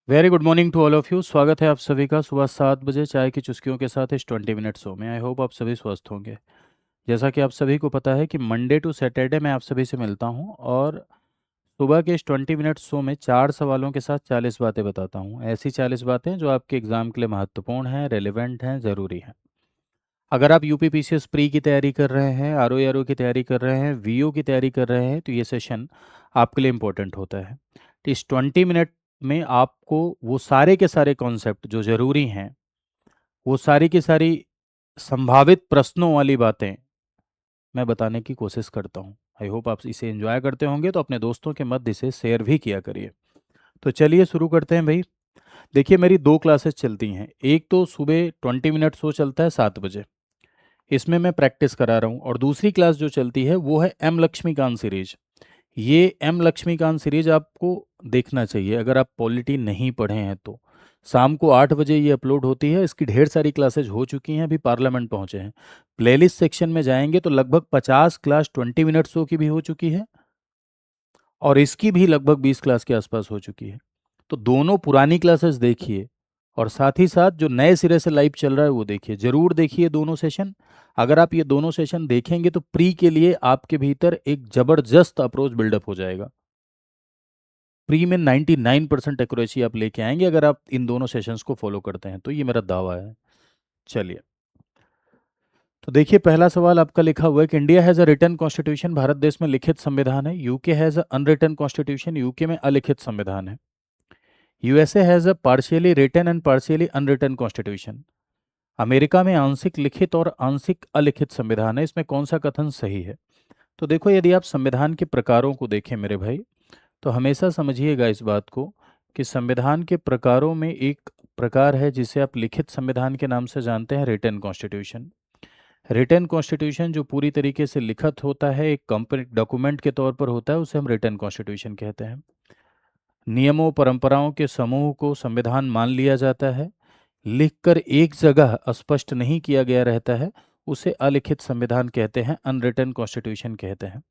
Very good morning to all of you. स्वागत है आप सभी का सुबह 7 बजे चाय की चुस्कियों के साथ इस 20 मिनट शो में। आई होप आप सभी स्वस्थ होंगे। जैसा कि आप सभी को पता है कि मंडे टू सैटरडे मैं आप सभी से मिलता हूं और सुबह के इस 20 मिनट शो में 4 सवालों के साथ 40 बातें बताता हूं। ऐसी 40 बातें जो आपके एग्जाम के लिए महत्वपूर्ण हैं, रेलिवेंट हैं, ज़रूरी हैं। अगर आप यूपी पीसीएस प्री की तैयारी कर रहे हैं, आरओ की तैयारी कर रहे हैं, वीओ की तैयारी कर रहे हैं, तो ये सेशन आपके लिए इम्पोर्टेंट होता है। तो इस 20 मिनट में आपको वो सारे के सारे कॉन्सेप्ट जो ज़रूरी हैं, वो सारी की सारी संभावित प्रश्नों वाली बातें मैं बताने की कोशिश करता हूँ। आई होप आप इसे एंजॉय करते होंगे, तो अपने दोस्तों के मध्य इसे शेयर भी किया करिए। तो चलिए शुरू करते हैं भाई। देखिए, मेरी दो क्लासेस चलती हैं। एक तो सुबह 20 मिनट शो चलता है 7 बजे, इसमें मैं प्रैक्टिस करा रहा हूँ। और दूसरी क्लास जो चलती है वो है एम लक्ष्मीकांत सीरीज। ये एम लक्ष्मीकांत सीरीज आपको देखना चाहिए अगर आप पॉलिटी नहीं पढ़े हैं तो। शाम को 8 बजे ये अपलोड होती है। इसकी ढेर सारी क्लासेज हो चुकी हैं, अभी पार्लियामेंट पहुंचे हैं। प्लेलिस्ट सेक्शन में जाएंगे तो लगभग 50 क्लास 20 मिनट शो की भी हो चुकी है, और इसकी भी लगभग 20 क्लास के आसपास हो चुकी है। तो दोनों पुरानी क्लासेस देखिए, और साथ ही साथ जो नए सिरे से लाइव चल रहा है वो देखिए, जरूर देखिए दोनों सेशन। अगर आप ये दोनों सेशन देखेंगे तो प्री के लिए आपके भीतर एक जबरदस्त अप्रोच बिल्डअप हो जाएगा। प्री में 99% एक्यूरेसी आप लेके आएंगे अगर आप इन दोनों सेशंस को फॉलो करते हैं, तो ये मेरा दावा है। चलिए, तो देखिए, पहला सवाल आपका लिखा हुआ है कि India has a written constitution. Bharat देश में लिखित संविधान है। UK has a unwritten constitution. UK में अलिखित संविधान है। USA has a partially written and partially unwritten constitution. America में आंशिक लिखित और आंशिक अलिखित संविधान है। इसमें कौन सा कथन सही है? तो देखो, यदि आप संविधान के प्रकारों को देखें मेरे भाई, तो हमेशा समझिएगा इस बात को कि संविधान के प्रकारों में एक प्रकार है जिसे आप लिखित संविधान के नाम से जानते हैं, रिटन कॉन्स्टिट्यूशन। रिटन कॉन्स्टिट्यूशन जो पूरी तरीके से लिखित होता है, एक कंप्लीट डॉक्यूमेंट के तौर पर होता है, उसे हम रिटन कॉन्स्टिट्यूशन कहते हैं। नियमों परंपराओं के समूह को संविधान मान लिया जाता है, लिखकर एक जगह स्पष्ट नहीं किया गया रहता है, उसे अलिखित संविधान कहते हैं, अनरिटन कॉन्स्टिट्यूशन कहते हैं।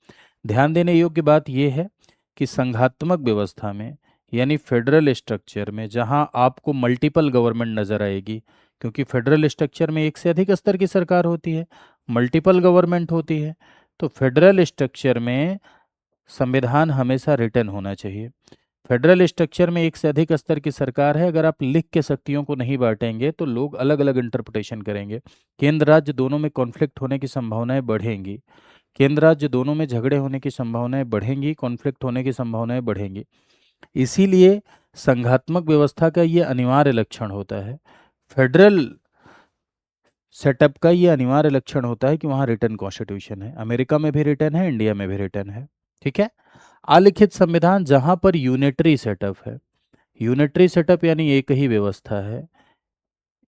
ध्यान देने योग्य बात यह है कि संघात्मक व्यवस्था में, यानी फेडरल स्ट्रक्चर में, जहां आपको मल्टीपल गवर्नमेंट नजर आएगी, क्योंकि फेडरल स्ट्रक्चर में एक से अधिक स्तर की सरकार होती है, मल्टीपल गवर्नमेंट होती है, तो फेडरल स्ट्रक्चर में संविधान हमेशा रिटन होना चाहिए। फेडरल स्ट्रक्चर में एक से अधिक स्तर की सरकार है, अगर आप लिख के शक्तियों को नहीं बांटेंगे तो लोग अलग अलग इंटरप्रिटेशन करेंगे। केंद्र राज्य दोनों में कॉन्फ्लिक्ट होने की संभावनाएं बढ़ेंगी। केंद्र राज्य दोनों में झगड़े होने की संभावनाएं बढ़ेंगी, कॉन्फ्लिक्ट होने की संभावनाएं बढ़ेंगी। इसीलिए संघात्मक व्यवस्था का ये अनिवार्य लक्षण होता है। फेडरल सेटअप का ये अनिवार्य लक्षण होता है कि वहाँ रिटन कॉन्स्टिट्यूशन है। अमेरिका में भी रिटन है, इंडिया में भी रिटन है। ठीक है। अलिखित संविधान जहाँ पर यूनिटरी सेटअप है। यूनिटरी सेटअप यानी एक ही व्यवस्था है,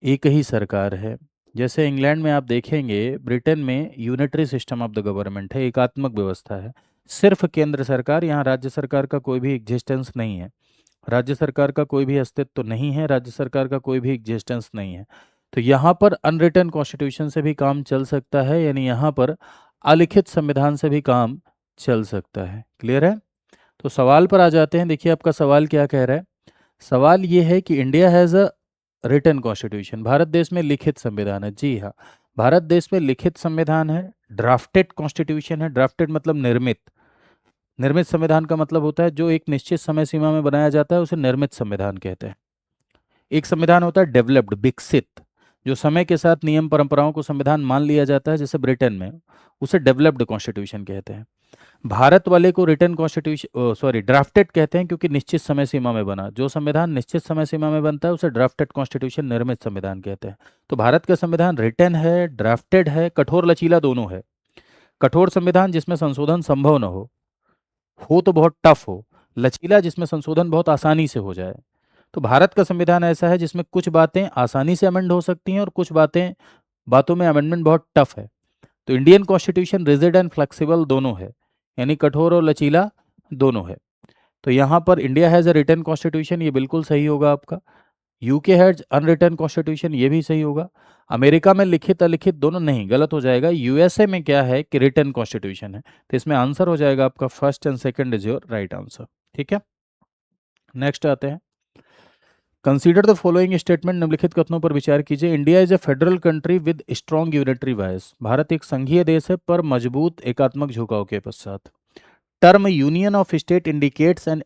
एक ही सरकार है। जैसे इंग्लैंड में आप देखेंगे, ब्रिटेन में unitary system of the government है, एकात्मक व्यवस्था है। सिर्फ केंद्र सरकार, यहाँ राज्य सरकार का कोई भी एग्जिस्टेंस नहीं है। राज्य सरकार का कोई भी अस्तित्व तो नहीं है, राज्य सरकार का कोई भी एग्जिस्टेंस नहीं है। तो यहाँ पर अनरिटन कॉन्स्टिट्यूशन से भी काम चल सकता है, यानी यहाँ पर अलिखित संविधान से भी काम चल सकता है। क्लियर है? तो सवाल पर आ जाते हैं। देखिए, आपका सवाल क्या कह रहा है। सवाल ये है कि India has a written constitution. Bharat देश में लिखित संविधान है। जी हाँ, भारत देश में लिखित संविधान है। ड्राफ्टेड कॉन्स्टिट्यूशन है। ड्राफ्टेड मतलब निर्मित। निर्मित संविधान का मतलब होता है जो एक निश्चित समय सीमा में बनाया जाता है, उसे निर्मित संविधान कहते हैं। एक संविधान होता है डेवलप्ड, विकसित, जो समय के साथ नियम परंपराओं को संविधान मान लिया जाता है, जैसे ब्रिटेन में, उसे डेवलप्ड कॉन्स्टिट्यूशन कहते हैं। भारत वाले को रिटन कॉन्स्टिट्यूशन, सॉरी, ड्राफ्टेड कहते हैं, क्योंकि निश्चित समय सीमा में बना। जो संविधान निश्चित समय सीमा में बनता है उसे ड्राफ्टेड कॉन्स्टिट्यूशन, निर्मित संविधान कहते हैं। तो भारत का संविधान रिटन है, ड्राफ्टेड है, कठोर लचीला दोनों है। कठोर संविधान जिसमें संशोधन संभव न हो तो बहुत टफ हो। लचीला जिसमें संशोधन बहुत आसानी से हो जाए। तो भारत का संविधान ऐसा है जिसमें कुछ बातें आसानी से अमेंड हो सकती हैं और कुछ बातों में अमेंडमेंट बहुत टफ है। तो Indian constitution rigid and flexible दोनों है, यानी कठोर और लचीला दोनों है। तो यहाँ पर India has a written constitution, ये बिल्कुल सही होगा आपका। यूके हैज़ अनरिटन कॉन्स्टिट्यूशन, ये भी सही होगा। अमेरिका में लिखित अलिखित दोनों नहीं, गलत हो जाएगा। यूएसए में क्या है कि रिटन कॉन्स्टिट्यूशन है। तो इसमें आंसर हो जाएगा आपका first and second is your right answer. ठीक है। नेक्स्ट आते हैं। कंसीडर द फॉलोइंग स्टेटमेंट, निम्नलिखित कथनों पर विचार कीजिए। India is a federal country with strong unitary बायस। भारत एक संघीय देश है पर मजबूत एकात्मक झुकाव के पश्चात। Term union of state indicates an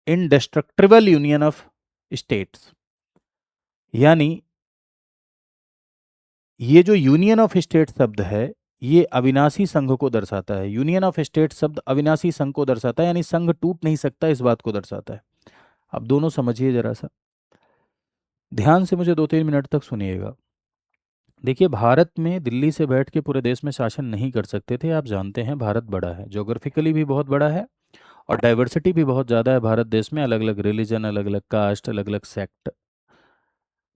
indestructible union of states, यानी ये जो यूनियन ऑफ स्टेट शब्द है ये अविनाशी संघ को दर्शाता है। यूनियन ऑफ स्टेट शब्द अविनाशी संघ को दर्शाता है, यानी संघ टूट नहीं सकता, इस बात को दर्शाता है। अब दोनों समझिए जरा सा, ध्यान से मुझे 2-3 मिनट तक सुनिएगा। देखिए, भारत में दिल्ली से बैठ के पूरे देश में शासन नहीं कर सकते थे। आप जानते हैं भारत बड़ा है, ज्योग्राफिकली भी बहुत बड़ा है और डाइवर्सिटी भी बहुत ज़्यादा है भारत देश में, अलग अलग रिलीजन, अलग अलग कास्ट, अलग अलग सेक्ट।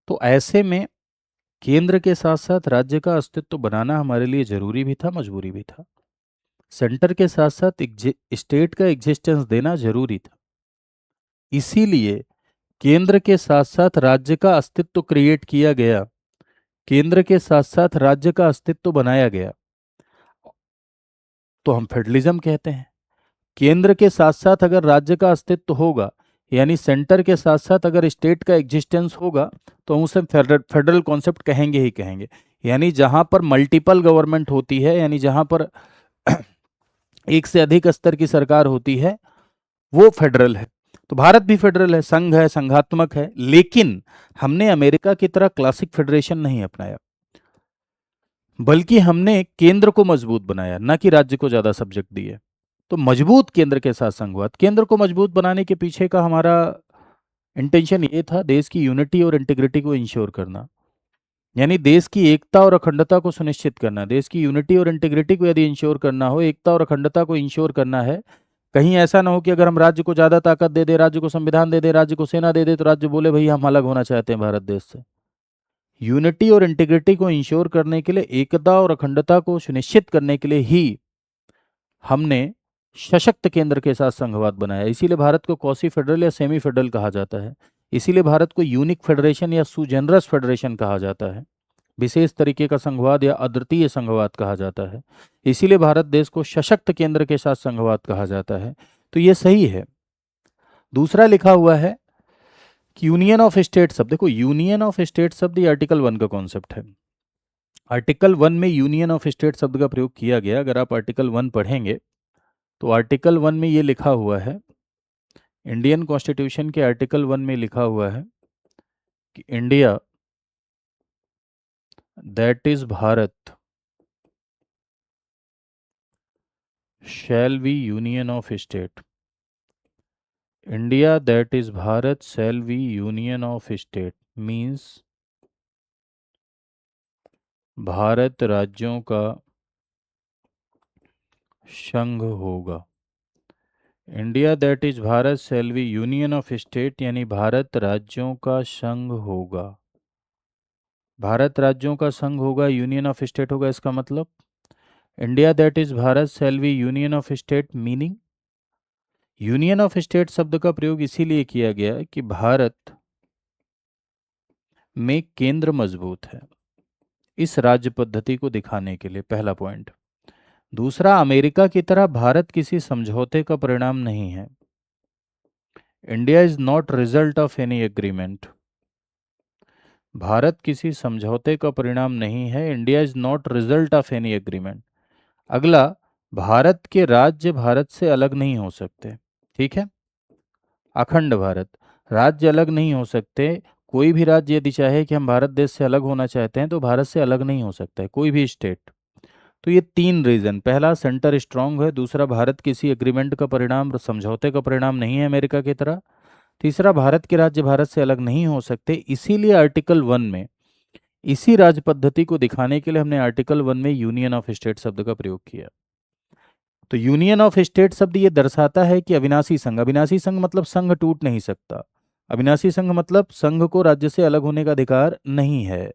तो ऐसे में केंद्र के साथ साथ राज्य का अस्तित्व बनाना हमारे लिए जरूरी भी था, मजबूरी भी था। सेंटर के साथ साथ स्टेट का एग्जिस्टेंस देना जरूरी था। इसीलिए केंद्र के साथ साथ राज्य का अस्तित्व क्रिएट किया गया, केंद्र के साथ साथ राज्य का अस्तित्व बनाया गया, तो हम फेडरलिज्म कहते हैं। केंद्र के साथ साथ अगर राज्य का अस्तित्व होगा, यानी सेंटर के साथ साथ अगर स्टेट का एग्जिस्टेंस होगा, तो हम उसे फेडरल कॉन्सेप्ट कहेंगे ही कहेंगे। यानी जहां पर मल्टीपल गवर्नमेंट होती है, यानी जहां पर एक से अधिक स्तर की सरकार होती है, वो फेडरल है। तो भारत भी फेडरल है, संघ है, संघात्मक है, लेकिन हमने अमेरिका की तरह क्लासिक फेडरेशन नहीं अपनाया, बल्कि हमने केंद्र को मजबूत बनाया, ना कि राज्य को ज्यादा सब्जेक्ट दिए। तो मजबूत केंद्र के साथ संघवाद, केंद्र को मजबूत बनाने के पीछे का हमारा इंटेंशन ये था, देश की यूनिटी और इंटीग्रिटी को इंश्योर करना, यानी देश की एकता और अखंडता को सुनिश्चित करना। देश की यूनिटी और इंटीग्रिटी को यदि इंश्योर करना हो, एकता और अखंडता को इंश्योर करना है, कहीं ऐसा ना हो कि अगर हम राज्य को ज्यादा ताकत दे दे, राज्य को संविधान दे दे, राज्य को सेना दे दे, तो राज्य बोले भाई हम अलग होना चाहते हैं भारत देश से। यूनिटी और इंटीग्रिटी को इंश्योर करने के लिए, एकता और अखंडता को सुनिश्चित करने के लिए ही हमने सशक्त केंद्र के साथ संघवाद बनाया। इसीलिए भारत को क्वासी फेडरल या सेमी फेडरल कहा जाता है। इसीलिए भारत को यूनिक फेडरेशन या सुजेनरस फेडरेशन कहा जाता है, विशेष तरीके का संघवाद या अद्वितीय संघवाद कहा जाता है। इसीलिए भारत देश को सशक्त केंद्र के साथ संघवाद कहा जाता है। तो ये सही है। दूसरा लिखा हुआ है कि यूनियन ऑफ स्टेट शब्द, देखो यूनियन ऑफ स्टेट शब्द ये आर्टिकल 1 का कॉन्सेप्ट है। आर्टिकल 1 में यूनियन ऑफ स्टेट शब्द का प्रयोग किया गया। अगर आप आर्टिकल 1 पढ़ेंगे तो आर्टिकल 1 में ये लिखा हुआ है, इंडियन कॉन्स्टिट्यूशन के आर्टिकल 1 में लिखा हुआ है कि India that is Bharat shall be union of state. India that is Bharat shall be union of state means Bharat राज्यों का संघ होगा। India that is Bharat shall be union of state, यानी भारत राज्यों का संघ होगा। भारत राज्यों का संघ होगा, यूनियन ऑफ स्टेट होगा। इसका मतलब India that is Bharat shall be union of state, meaning union of state शब्द का प्रयोग इसीलिए किया गया कि भारत में केंद्र मजबूत है, इस राज्य पद्धति को दिखाने के लिए, पहला पॉइंट। दूसरा, अमेरिका की तरह भारत किसी समझौते का परिणाम नहीं है। India is not result of any agreement. Bharat किसी समझौते का परिणाम नहीं है। India is not result of any agreement. अगला, भारत के राज्य भारत से अलग नहीं हो सकते, ठीक है। अखंड भारत, राज्य अलग नहीं हो सकते। कोई भी राज्य यदि चाहे कि हम भारत देश से अलग होना चाहते हैं तो भारत से अलग नहीं हो सकता है कोई भी स्टेट। तो ये 3 रीजन, पहला सेंटर स्ट्रांग है, दूसरा भारत किसी एग्रीमेंट का परिणाम, समझौते का परिणाम नहीं है अमेरिका की तरह, तीसरा भारत के राज्य भारत से अलग नहीं हो सकते। इसीलिए आर्टिकल 1 में इसी राज्य पद्धति को दिखाने के लिए हमने आर्टिकल 1 में यूनियन ऑफ स्टेट शब्द का प्रयोग किया। तो यूनियन ऑफ स्टेट शब्द ये दर्शाता है कि अविनाशी संघ, अविनाशी संघ मतलब संघ टूट नहीं सकता, अविनाशी संघ मतलब संघ को राज्य से अलग होने का अधिकार नहीं है।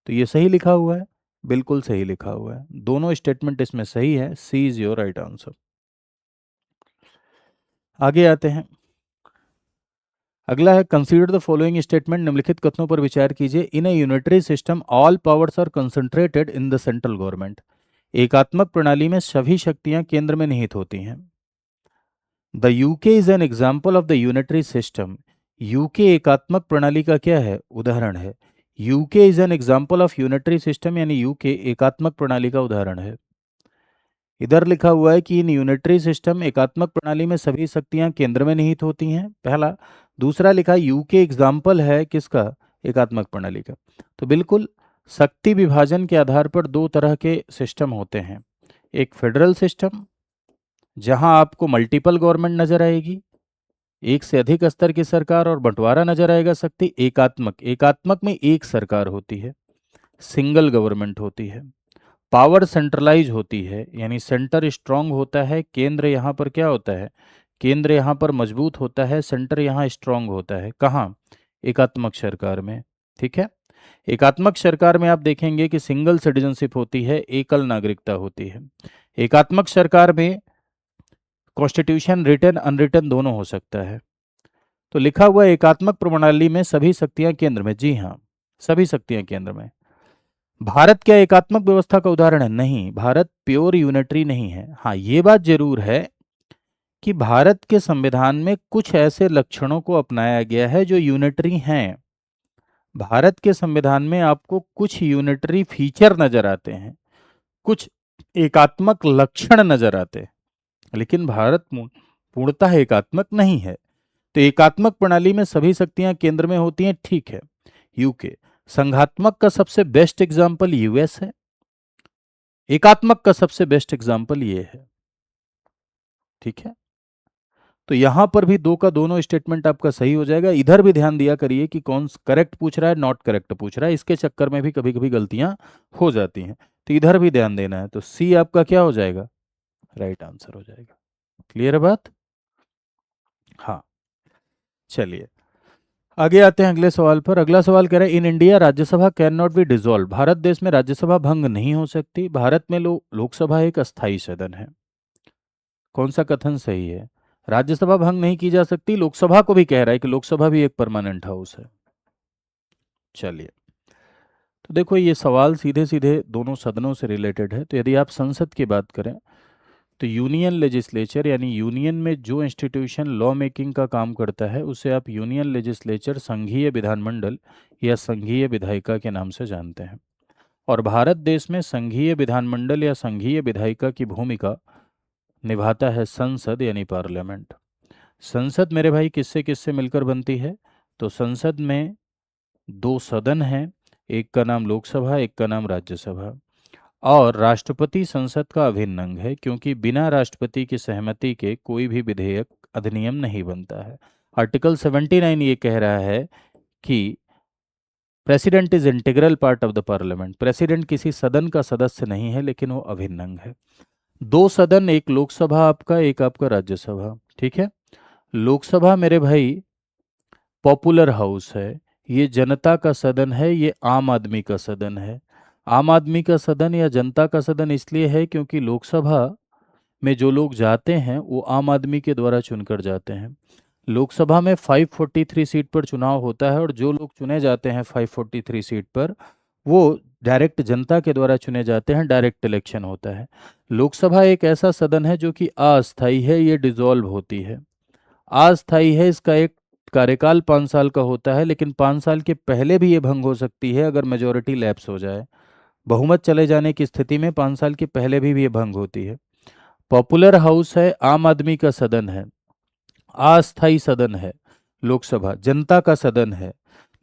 तो ये सही लिखा हुआ है, बिल्कुल सही लिखा हुआ है, दोनों स्टेटमेंट इसमें सही है। सी इज योर राइट आंसर। आगे आते हैं, अगला है कंसीडर द फॉलोइंग स्टेटमेंट, निम्नलिखित कथनों पर विचार कीजिए। In a unitary system all powers are concentrated in the central government. एकात्मक प्रणाली में सभी शक्तियां केंद्र में निहित होती हैं। The UK is an example of the unitary system. UK एकात्मक प्रणाली का क्या है, उदाहरण है। UK is an example of unitary system, यानी यूके एकात्मक प्रणाली का उदाहरण है। इधर लिखा हुआ है कि इन यूनिटरी सिस्टम एकात्मक प्रणाली में सभी शक्तियां केंद्र में निहित होती हैं, पहला। दूसरा लिखा यूके एग्जाम्पल है किसका, एकात्मक प्रणाली का। तो बिल्कुल, शक्ति विभाजन के आधार पर दो तरह के सिस्टम होते हैं। एक फेडरल सिस्टम, जहां आपको मल्टीपल गवर्नमेंट नजर आएगी, एक से अधिक स्तर की सरकार और बंटवारा नजर आएगा शक्ति। एकात्मक, एकात्मक में एक सरकार होती है, सिंगल गवर्नमेंट होती है। पावर सेंट्रलाइज होती है, यानी सेंटर स्ट्रांग होता है, केंद्र यहाँ पर क्या होता है, केंद्र यहाँ पर मजबूत होता है, सेंटर यहाँ स्ट्रांग होता है। कहाँ, एकात्मक सरकार में। ठीक है। एकात्मक सरकार में आप देखेंगे कि सिंगल सिटीजनशिप होती है, एकल नागरिकता होती है। एकात्मक सरकार में कॉन्स्टिट्यूशन रिटन अनरिटन दोनों हो सकता है। तो लिखा हुआ है, एकात्मक प्रणाली में सभी शक्तियां केंद्र में। जी हाँ, सभी शक्तियां केंद्र में। भारत क्या एकात्मक व्यवस्था का उदाहरण है? नहीं, भारत प्योर यूनिटरी नहीं है। हाँ, ये बात जरूर है कि भारत के संविधान में कुछ ऐसे लक्षणों को अपनाया गया है जो यूनिटरी हैं। भारत के संविधान में आपको कुछ यूनिटरी फीचर नजर आते हैं, कुछ एकात्मक लक्षण नजर आते हैं, लेकिन भारत पूर्णतः एकात्मक नहीं है। तो एकात्मक प्रणाली में सभी शक्तियां केंद्र में होती हैं, ठीक है। यूके। संघात्मक का सबसे बेस्ट एग्जाम्पल यूएस है, एकात्मक का सबसे बेस्ट एग्जाम्पल ये है। ठीक है। तो यहां पर भी दो का दोनों स्टेटमेंट आपका सही हो जाएगा। इधर भी ध्यान दिया करिए कि कौन करेक्ट पूछ रहा है, नॉट करेक्ट पूछ रहा है, इसके चक्कर में भी कभी कभी गलतियां हो जाती हैं। तो इधर भी ध्यान देना है। तो सी आपका क्या हो जाएगा, राइट आंसर हो जाएगा। क्लियर है बात? हाँ, चलिए आगे आते हैं अगले सवाल पर। अगला सवाल कह रहा है, in India Rajya Sabha can not be dissolve. Bharat देश में राज्यसभा भंग नहीं हो सकती। भारत में लोकसभा एक अस्थायी सदन है। कौन सा कथन सही है? राज्यसभा भंग नहीं की जा सकती, लोकसभा को भी कह रहा है कि लोकसभा भी एक परमानेंट हाउस है। चलिए, तो देखो ये सवाल सीधे सीधे दोनों सदनों से रिलेटेड है। तो यदि आप संसद की बात करें तो यूनियन लेजिस्लेचर, यानी यूनियन में जो इंस्टीट्यूशन लॉ मेकिंग का काम करता है उसे आप यूनियन लेजिस्लेचर, संघीय विधानमंडल या संघीय विधायिका के नाम से जानते हैं। और भारत देश में संघीय विधानमंडल या संघीय विधायिका की भूमिका निभाता है संसद, यानी पार्लियामेंट। संसद मेरे भाई किससे किससे मिलकर बनती है? तो संसद में दो सदन हैं, एक का नाम लोकसभा, एक का नाम राज्यसभा। और राष्ट्रपति संसद का अभिन्न अंग है, क्योंकि बिना राष्ट्रपति की सहमति के कोई भी विधेयक, अधिनियम नहीं बनता है। आर्टिकल 79 ये कह रहा है कि president is integral part of the parliament. President किसी सदन का सदस्य नहीं है, लेकिन वो अभिन्न अंग है। दो सदन, एक लोकसभा आपका, एक आपका राज्यसभा। ठीक है। लोकसभा मेरे भाई पॉपुलर हाउस है, ये जनता का सदन है, ये आम आदमी का सदन है। आम आदमी का सदन या जनता का सदन इसलिए है क्योंकि लोकसभा में जो लोग जाते हैं वो आम आदमी के द्वारा चुनकर जाते हैं। लोकसभा में 543 सीट पर चुनाव होता है, और जो लोग चुने जाते हैं 543 सीट पर, वो डायरेक्ट जनता के द्वारा चुने जाते हैं, डायरेक्ट इलेक्शन होता है। लोकसभा एक ऐसा सदन है जो कि अस्थायी है, ये डिसॉल्व होती है। अस्थायी है, इसका एक कार्यकाल 5 साल का होता है, लेकिन 5 साल के पहले भी ये भंग हो सकती है अगर मेजोरिटी लैप्स हो जाए। बहुमत चले जाने की स्थिति में 5 साल के पहले भी ये भंग होती है। पॉपुलर हाउस है, आम आदमी का सदन है, अस्थायी सदन है। लोकसभा जनता का सदन है।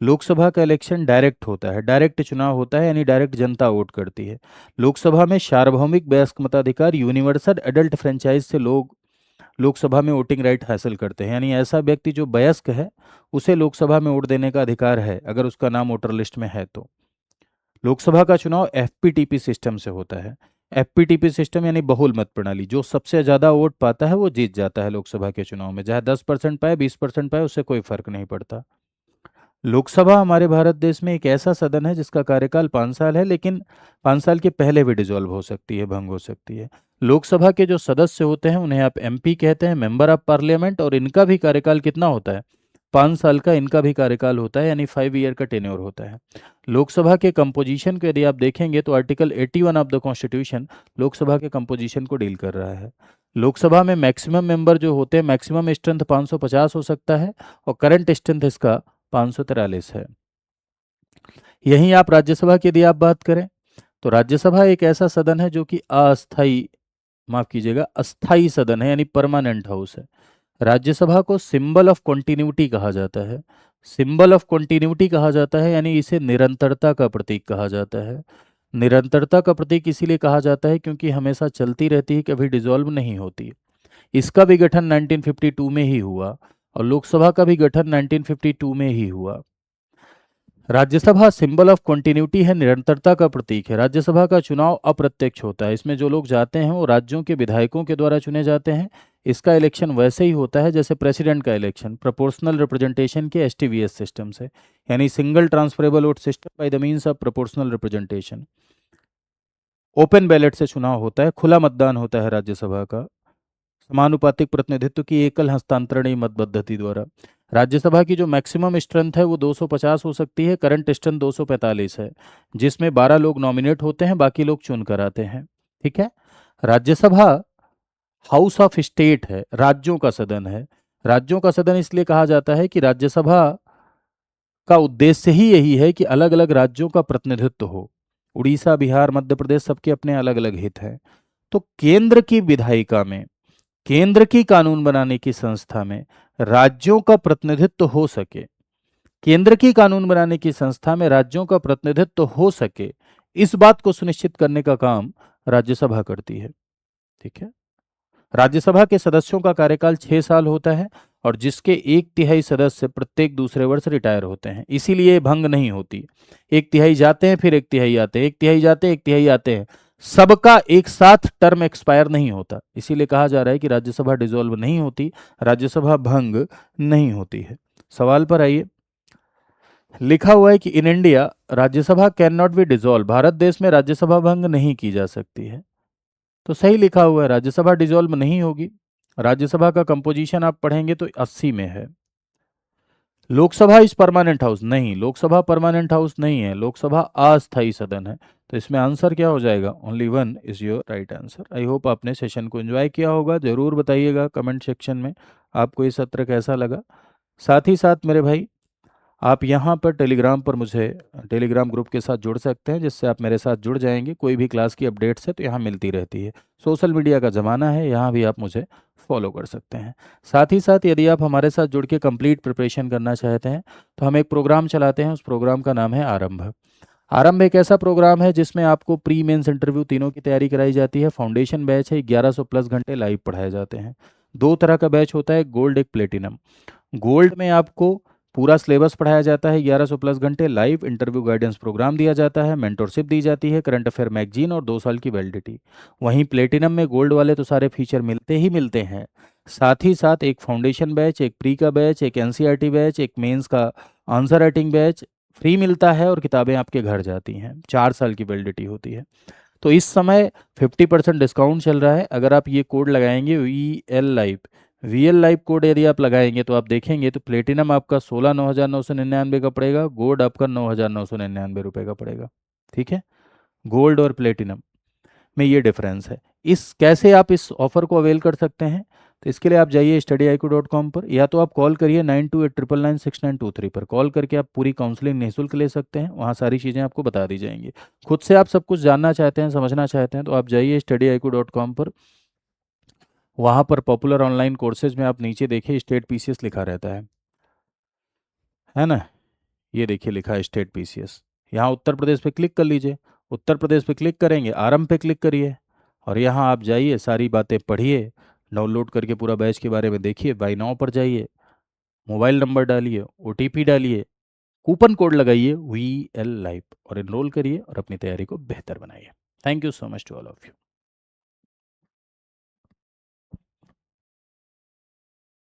लोकसभा का इलेक्शन डायरेक्ट होता है, डायरेक्ट चुनाव होता है, यानी डायरेक्ट जनता वोट करती है। लोकसभा में सार्वभौमिक वयस्क मताधिकार, यूनिवर्सल एडल्ट फ्रेंचाइज से लोग लोकसभा में वोटिंग राइट हासिल करते हैं, यानी ऐसा व्यक्ति जो वयस्क है उसे लोकसभा में वोट देने का अधिकार है, अगर उसका नाम वोटर लिस्ट में है तो। लोकसभा का चुनाव एफपीटीपी सिस्टम से होता है। एफपीटीपी सिस्टम यानी बहुल मत प्रणाली, जो सबसे ज्यादा वोट पाता है वो जीत जाता है लोकसभा के चुनाव में, चाहे 10% पाए, 20% पाए, उससे कोई फर्क नहीं पड़ता। लोकसभा हमारे भारत देश में एक ऐसा सदन है जिसका कार्यकाल 5 साल है, लेकिन 5 साल के पहले भी डिसॉल्व हो सकती है, भंग हो सकती है। लोकसभा के जो सदस्य होते हैं उन्हें आप एमपी कहते हैं, मेंबर ऑफ पार्लियामेंट, और इनका भी कार्यकाल कितना होता है? 5 साल का इनका भी कार्यकाल होता है, यानी 5 ईयर का टेन्योर होता है। लोकसभा के कंपोजिशन को यदि आप देखेंगे तो article 81 of the constitution Lok Sabha के कंपोजिशन को डील कर रहा है। लोकसभा में मैक्सिमम मेंबर जो होते हैं, मैक्सिमम स्ट्रेंथ 550 हो सकता है और करंट स्ट्रेंथ इसका 543 है। यहीं आप राज्यसभा की यदि आप बात करें तो राज्यसभा एक ऐसा सदन है जो कि अस्थाई, माफ कीजिएगा, अस्थाई सदन है, यानी परमानेंट हाउस है। राज्यसभा को सिंबल ऑफ कॉन्टिन्यूटी कहा जाता है। सिंबल ऑफ कॉन्टिन्यूटी कहा जाता है, यानी इसे निरंतरता का प्रतीक कहा जाता है। निरंतरता का प्रतीक इसीलिए कहा जाता है क्योंकि हमेशा चलती रहती है, कभी डिसॉल्व नहीं होती। इसका भी गठन 1952 में ही हुआ और लोकसभा का भी गठन 1952 में ही हुआ। राज्यसभा सिंबल ऑफ कॉन्टिन्यूटी है, निरंतरता का प्रतीक है। राज्यसभा का चुनाव अप्रत्यक्ष होता है, इसमें जो लोग जाते हैं वो राज्यों के विधायकों के द्वारा चुने जाते हैं। इसका इलेक्शन वैसे ही होता है जैसे प्रेसिडेंट का इलेक्शन, प्रोपोर्शनल रिप्रेजेंटेशन के एसटीवीएस सिस्टम से, यानी single transferable vote system by the means of proportional representation. Open ballot से चुनाव होता है, खुला मतदान होता है राज्यसभा का, समानुपातिक प्रतिनिधित्व की एकल हस्तांतरणीय मत पद्धति द्वारा। राज्यसभा की जो मैक्सिमम स्ट्रेंथ है वो 250 हो सकती है, करंट स्ट्रेंथ 245 है, जिसमें 12 लोग नॉमिनेट होते हैं, बाकी लोग चुन कर आते हैं। ठीक है। राज्यसभा हाउस ऑफ स्टेट है, राज्यों का सदन है। राज्यों का सदन इसलिए कहा जाता है कि राज्यसभा का उद्देश्य ही यही है कि अलग अलग राज्यों का प्रतिनिधित्व हो। उड़ीसा, बिहार, मध्य प्रदेश, सबके अपने अलग अलग हित हैं। तो केंद्र की विधायिका में, केंद्र की कानून बनाने की संस्था में राज्यों का प्रतिनिधित्व हो सके, केंद्र की कानून बनाने की संस्था में राज्यों का प्रतिनिधित्व हो सके, इस बात को सुनिश्चित करने का काम राज्यसभा करती है। ठीक है। राज्यसभा के सदस्यों का कार्यकाल 6 साल होता है और जिसके 1/3 सदस्य प्रत्येक दूसरे वर्ष रिटायर होते हैं, इसीलिए भंग नहीं होती। 1/3 जाते हैं, फिर 1/3 आते हैं, 1/3 जाते हैं, 1/3 आते हैं, सबका एक साथ टर्म एक्सपायर नहीं होता। इसीलिए कहा जा रहा है कि राज्यसभा डिसॉल्व नहीं होती, राज्यसभा भंग नहीं होती है। सवाल पर आइए। लिखा हुआ है कि in India Rajya Sabha can not be dissolve, Bharat देश में राज्यसभा भंग नहीं की जा सकती है। तो सही लिखा हुआ है, राज्यसभा डिसॉल्व नहीं होगी। राज्यसभा का कंपोजिशन आप पढ़ेंगे तो 80 में है। लोकसभा इस परमानेंट हाउस, नहीं, लोकसभा परमानेंट हाउस नहीं है, लोकसभा अस्थायी सदन है। तो इसमें आंसर क्या हो जाएगा? Only one is your right answer. I hope आपने सेशन को एंजॉय किया होगा। जरूर बताइएगा कमेंट सेक्शन में आपको ये सत्र कैसा लगा। साथ ही साथ मेरे भाई, आप यहाँ पर टेलीग्राम पर मुझे टेलीग्राम ग्रुप के साथ जुड़ सकते हैं, जिससे आप मेरे साथ जुड़ जाएंगे। कोई भी क्लास की अपडेट्स है तो यहाँ मिलती रहती है। सोशल मीडिया का ज़माना है, यहाँ भी आप मुझे फॉलो कर सकते हैं। साथ ही साथ यदि आप हमारे साथ जुड़ के कंप्लीट प्रिपरेशन करना चाहते हैं तो हम एक प्रोग्राम चलाते हैं, उस प्रोग्राम का नाम है आरंभ। आरंभ एक ऐसा प्रोग्राम है जिसमें आपको प्री मेंस इंटरव्यू तीनों की तैयारी कराई जाती है। फाउंडेशन बैच है, 1100 प्लस घंटे लाइव पढ़ाए जाते हैं। दो तरह का बैच होता है, गोल्ड एक प्लेटिनम। गोल्ड में आपको पूरा सिलेबस पढ़ाया जाता है, 1100 प्लस घंटे लाइव इंटरव्यू गाइडेंस प्रोग्राम दिया जाता है, मेंटरशिप दी जाती है, करंट अफेयर मैगजीन और 2 साल की वैलिडिटी। वहीं प्लेटिनम में गोल्ड वाले तो सारे फीचर मिलते ही मिलते हैं, साथ ही साथ एक फाउंडेशन बैच, एक प्री का बैच, एक एनसीईआरटी बैच, एक मेंस का आंसर राइटिंग बैच फ्री मिलता है और किताबें आपके घर जाती हैं। 4 साल की वैलिडिटी होती है। तो इस समय 50% डिस्काउंट चल रहा है। अगर आप ये कोड लगाएंगे VL लाइव कोड यदि आप लगाएंगे तो आप देखेंगे तो प्लेटिनम आपका 16,09,999 का पड़ेगा, गोल्ड आपका 9,999 रुपये का पड़ेगा। ठीक है। गोल्ड और प्लेटिनम में ये डिफरेंस है। इस कैसे आप इस ऑफर को अवेल कर सकते हैं? तो इसके लिए आप जाइए studyiq.com पर, या तो आप कॉल करिए 9289996923 पर। कॉल करके आप पूरी काउंसलिंग निःशुल्क ले सकते हैं, वहाँ सारी चीज़ें आपको बता दी जाएंगी। खुद से आप सब कुछ जानना चाहते हैं, समझना चाहते हैं तो आप जाइए studyiq.com पर। वहाँ पर पॉपुलर ऑनलाइन कोर्सेज में आप नीचे देखिए स्टेट पीसीएस लिखा रहता है ना? ये देखिए लिखा है स्टेट पीसीएस। यहाँ उत्तर प्रदेश पे क्लिक कर लीजिए, उत्तर प्रदेश पे क्लिक करेंगे, आरंभ पे क्लिक करिए और यहाँ आप जाइए, सारी बातें पढ़िए, डाउनलोड करके पूरा बैच के बारे में देखिए। बाई नाउ पर जाइए, मोबाइल नंबर डालिए, ओटीपी डालिए, कूपन कोड लगाइए VL लाइव और एनरोल करिए और अपनी तैयारी को बेहतर बनाइए। Thank you so much to all of you.